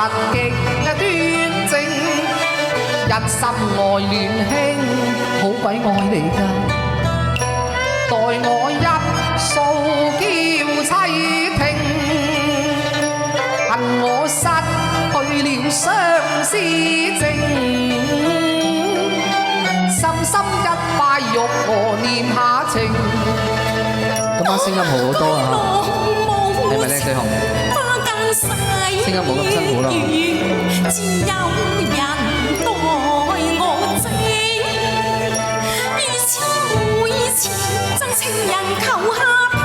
實極端正，一心愛戀兄，好鬼愛你㗎。待我一訴嬌妻聽，恨我失去了相思症，深深一塊玉娥念下情。今晚聲音好好多啊，係咪靚仔紅？聲音冇咁辛苦啦。自有人待我靜，如此以前真情人求下聘，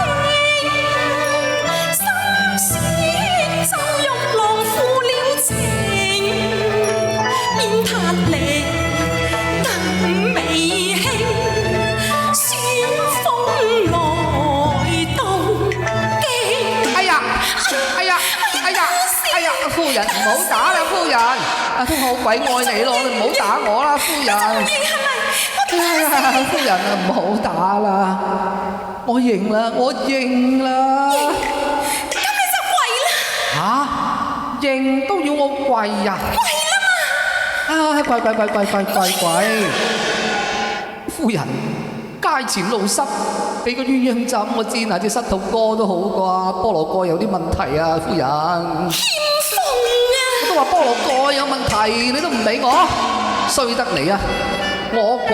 心思真玉郎負了情，面撻力更未興，旋風來到京。哎呀！夫人唔好打啦，夫人，都好鬼愛你咯，你唔好打我啦，夫人。夫人啊，唔好打啦，我認啦，我認啦。咁你就跪啦。嚇？認都要我跪呀？跪啦嘛。跪。夫人，街前路濕，俾個鴛鴦枕我煎下隻膝頭哥都好啩，菠蘿蓋有啲問題啊，夫人。我都話菠蘿蓋有問題，你都唔理我，衰得你啊！我跪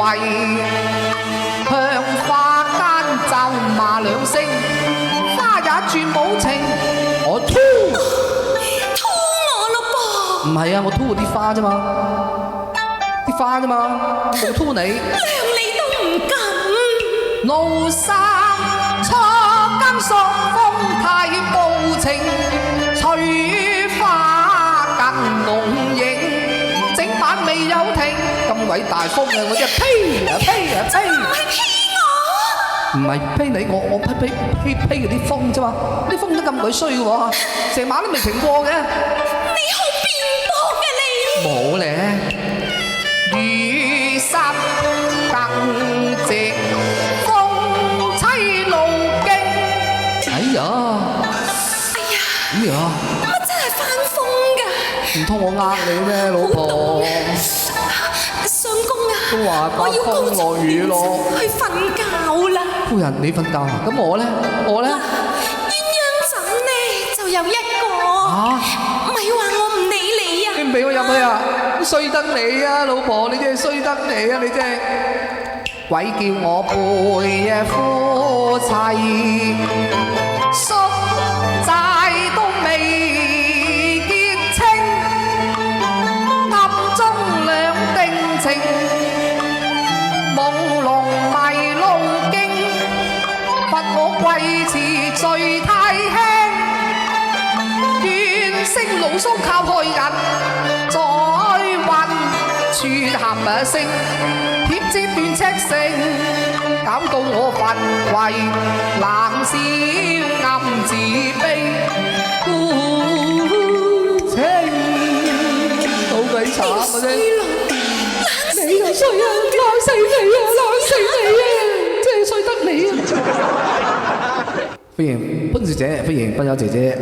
向花間咒罵兩聲，花也轉無情，我吐我咯噃。唔係啊，我吐啲花啫嘛，啲花啫嘛，冇吐你。量你都唔敢。怒生錯更索風太無情，隨花更濃影，整晚未有停。咁鬼大風啊！我真係呸！唔係批我，唔係批你，我批嗰啲風啫嘛，啲風都咁鬼衰嘅喎，成晚都未停過嘅。你好辯駁嘅你。冇咧，雨濕更直。哎呀！乜真係翻風㗎？唔通我呃你咩，老婆？相公啊，都話刮風落雨咯，去瞓覺啦。夫人你瞓覺啊？咁我咧？鴛鴦枕呢就有一個。咪話我唔理你啊！你唔俾我入去啊？衰得你啊，老婆！你真係衰得你啊！你真係鬼叫我背啊夫妻宿債都未結清，暗中兩定情，朦朧迷路徑，罰我跪辭罪太輕，怨聲牢騷靠害人，再混處含聲，貼接斷赤誠，搞到我憤愧，冷笑暗自悲，孤情好鬼慘啊！真你又衰啊！冷死你啊！真係衰得你啊！歡迎潘小姐，歡迎斌友姐姐。